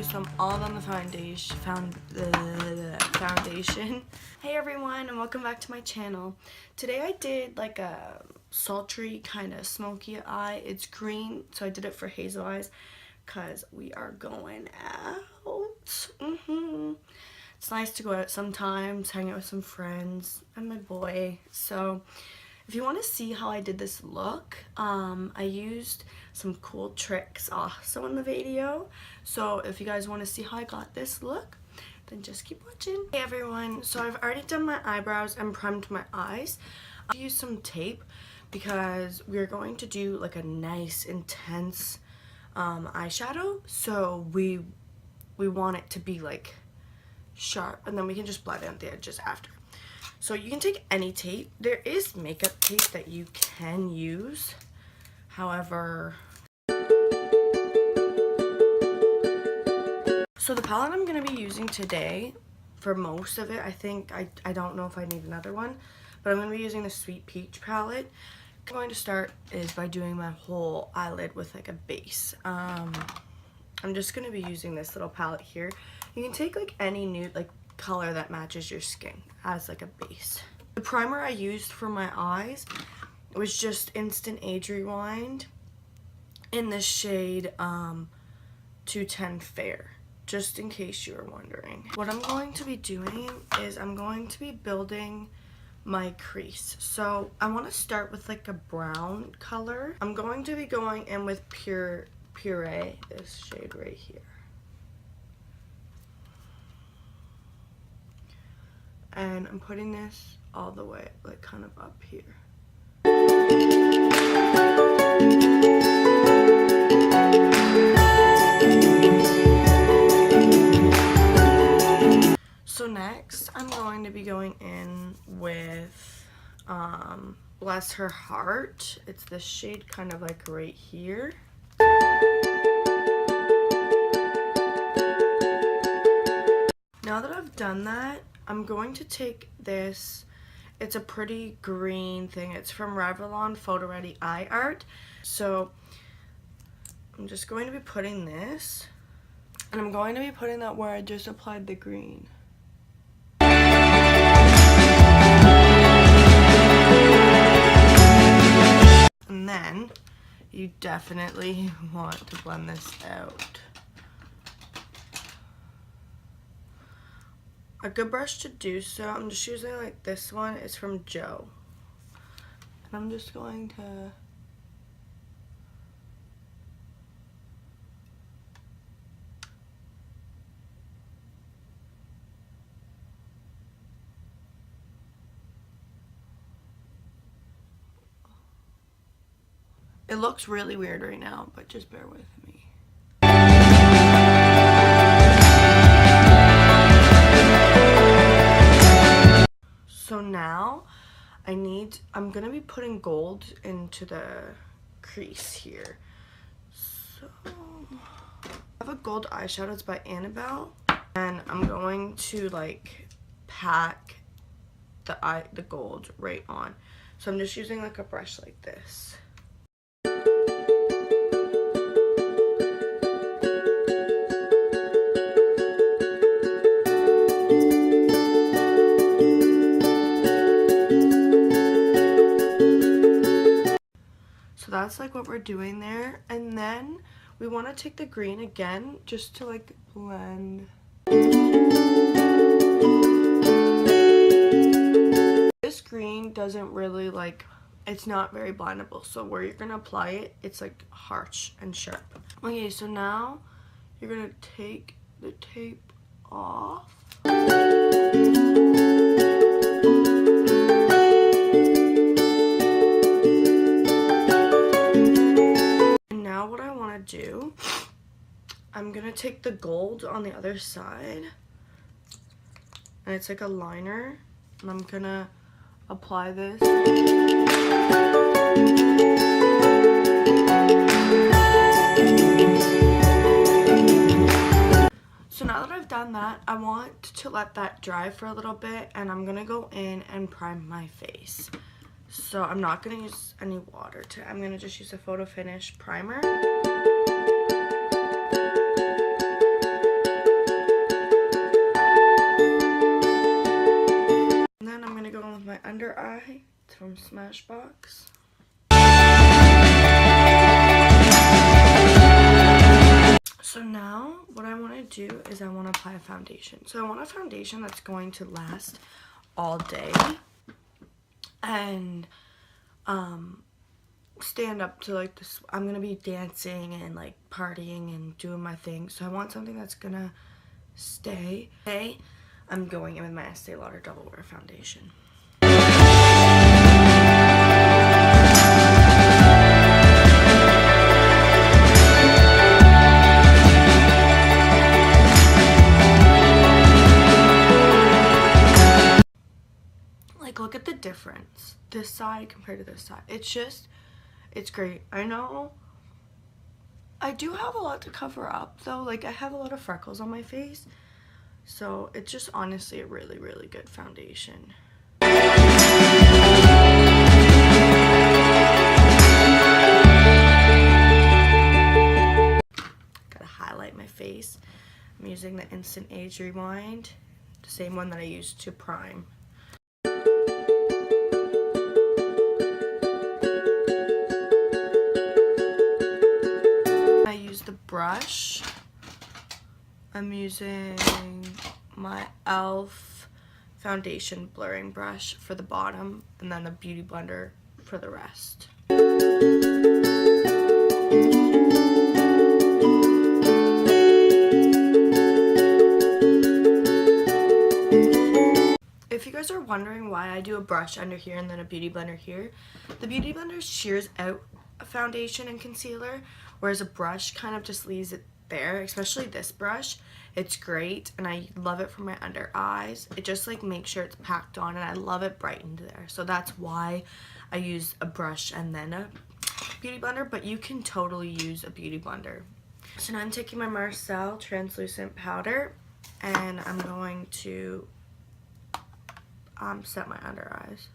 use them all on the foundation. Hey everyone, and welcome back to my channel. Today I did like a sultry kind of smoky eye. It's green, so I did it for Hazel eyes because we are going out. It's nice to go out sometimes, hang out with some friends and my boy. So if you want to see how I did this look, I used some cool tricks also in the video. So if you guys want to see how I got this look, then just keep watching. Hey everyone, so I've already done my eyebrows and primed my eyes. I used some tape because we're going to do like a nice intense eyeshadow. So we want it to be like sharp, and then we can just blend out the edges after. So you can take any tape. There is makeup tape that you can use. However, so the palette I'm going to be using today, for most of it, I don't know if I need another one, but I'm going to be using the Sweet Peach palette. What I'm going to start is by doing my whole eyelid with like a base. I'm just going to be using this little palette here. You can take like any nude like color that matches your skin as like a base. The primer I used for my eyes was just Instant Age Rewind in the shade 210 Fair, just in case you were wondering. What I'm going to be doing is I'm going to be building my crease. So I want to start with like a brown color. I'm going to be going in with Puree, this shade right here. And I'm putting this all the way, like kind of up here. So next, I'm going to be going in with Bless Her Heart. It's this shade kind of like right here. Now that I've done that, I'm going to take this, it's a pretty green thing, it's from Revlon Photo Ready Eye Art. So I'm just going to be putting this, and I'm going to be putting that where I just applied the green. And then you definitely want to blend this out. A good brush to do so, I'm just using like this one. It's from Joe. And I'm just going to it looks really weird right now, but just bear with me. So now I'm gonna be putting gold into the crease here. So I have a gold eyeshadow, it's by Annabelle, and I'm going to like pack the gold right on. So I'm just using like a brush like this. That's like what we're doing there, and then we want to take the green again just to like blend. This green doesn't really like, it's not very blendable, so where you're gonna apply it, it's like harsh and sharp. Okay, so now you're gonna take the tape off. Do I'm gonna take the gold on the other side, and it's like a liner, and I'm gonna apply this. So now that I've done that, I want to let that dry for a little bit, and I'm gonna go in and prime my face. So I'm not gonna use any water today. I'm gonna just use a Photo Finish primer. my under eye. It's from Smashbox. So now what I want to do is I want to apply a foundation. So I want a foundation that's going to last all day and stand up to like this. I'm going to be dancing and like partying and doing my thing. So I want something that's going to stay. Today I'm going in with my Estee Lauder Double Wear Foundation. Like, look at the difference. This side compared to this side. It's great. I know I do have a lot to cover up though. Like, I have a lot of freckles on my face. So it's just honestly a really, really good foundation. Gotta highlight my face. I'm using the Instant Age Rewind, the same one that I used to prime. I use the brush. I'm using my e.l.f. foundation blurring brush for the bottom and then the Beauty Blender for the rest. If you guys are wondering why I do a brush under here and then a Beauty Blender here, the Beauty Blender shears out a foundation and concealer, whereas a brush kind of just leaves it there, especially this brush. It's great and I love it for my under eyes. It just like makes sure it's packed on and I love it brightened there. So that's why I use a brush and then a Beauty Blender, but you can totally use a Beauty Blender. So now I'm taking my Marcel translucent powder and I'm going to set my under eyes.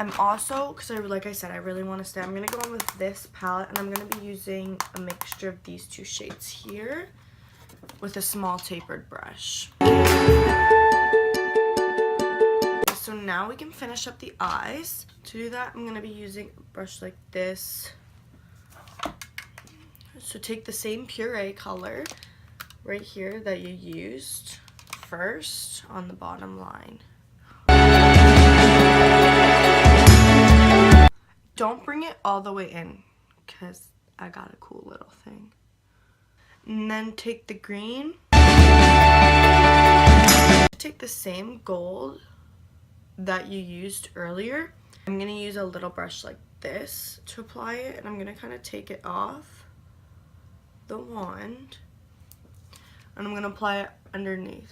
I'm also, because like I said, I really want to stay, I'm going to go in with this palette and I'm going to be using a mixture of these two shades here with a small tapered brush. So now we can finish up the eyes. To do that, I'm going to be using a brush like this. So take the same puree color right here that you used first on the bottom line. Don't bring it all the way in because I got a cool little thing. And then take the green. Take the same gold that you used earlier. I'm going to use a little brush like this to apply it, and I'm going to kind of take it off the wand and I'm going to apply it underneath.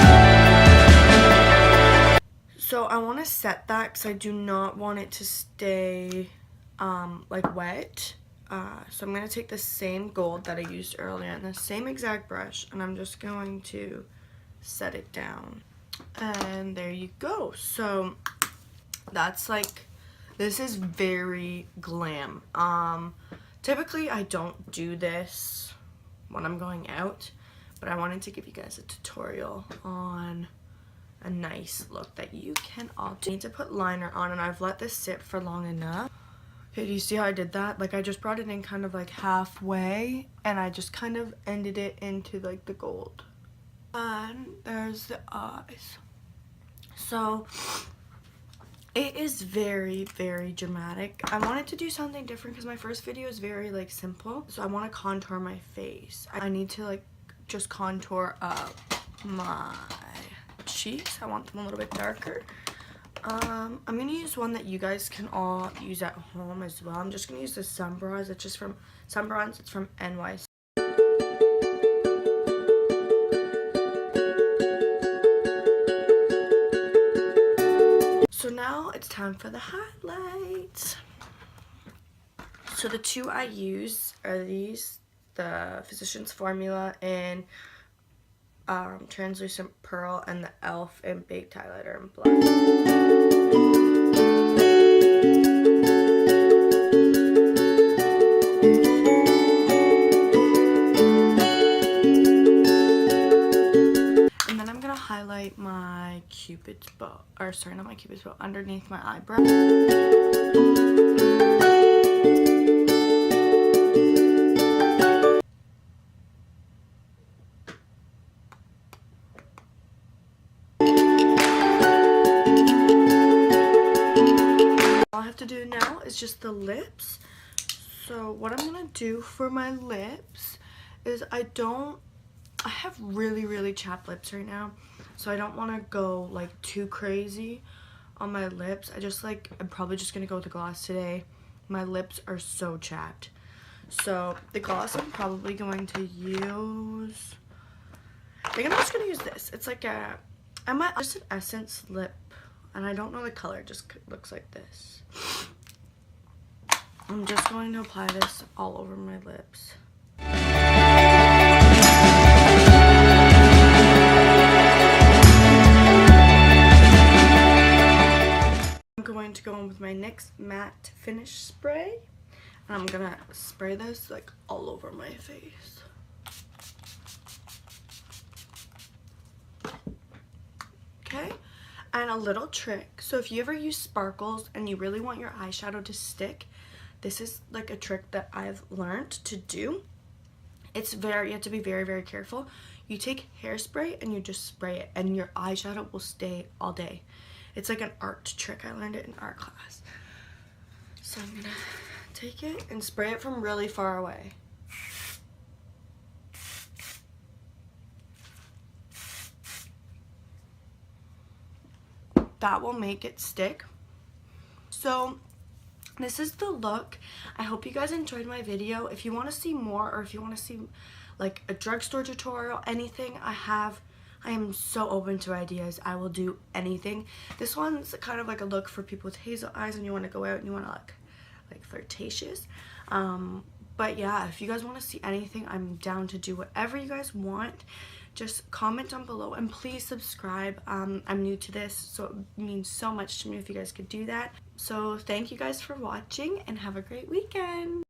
So I want to set that because I do not want it to stay like wet. So I'm going to take the same gold that I used earlier and the same exact brush and I'm just going to set it down. And there you go. So that's like, this is very glam. Typically I don't do this when I'm going out, but I wanted to give you guys a tutorial on a nice look that you can all do. I need to put liner on and I've let this sit for long enough. Okay, do you see how I did that? Like I just brought it in kind of like halfway and I just kind of ended it into like the gold. And there's the eyes. So it is very, very dramatic. I wanted to do something different because my first video is very like simple. So I want to contour my face. I need to like just contour up my cheeks. I want them a little bit darker. I'm going to use one that you guys can all use at home as well. I'm just going to use the Sun Bronze. It's just from Sun Bronze. It's from NYC. So now it's time for the highlights. So the two I use are these, the Physicians Formula in Translucent Pearl and the e.l.f. in Baked Highlighter and Blush. And then I'm going to highlight my cupid's bow, or sorry, not my cupid's bow, underneath my eyebrow. All I have to do now is just the lips. So what I'm gonna do for my lips is I have really chapped lips right now, so I don't want to go like too crazy on my lips. I'm probably just gonna go with the gloss today. My lips are so chapped. So the gloss I'm probably going to use, I think I'm just gonna use this. It's like just an Essence lip, and I don't know the color, it just looks like this. I'm just going to apply this all over my lips. I'm going to go in with my NYX matte finish spray, and I'm gonna spray this like all over my face. Okay, and a little trick, so if you ever use sparkles and you really want your eyeshadow to stick, this is like a trick that I've learned to do. You have to be very careful. You take hairspray and you just spray it, and your eyeshadow will stay all day. It's like an art trick. I learned it in art class. So I'm gonna take it and spray it from really far away. That will make it stick. So this is the look. I hope you guys enjoyed my video. If you want to see more, or if you want to see like a drugstore tutorial, anything, I am so open to ideas. I will do anything. This one's kind of like a look for people with hazel eyes and you want to go out and you want to look like flirtatious. But yeah, if you guys want to see anything, I'm down to do whatever you guys want. Just comment down below, and please subscribe. I'm new to this, so it means so much to me if you guys could do that. So thank you guys for watching, and have a great weekend.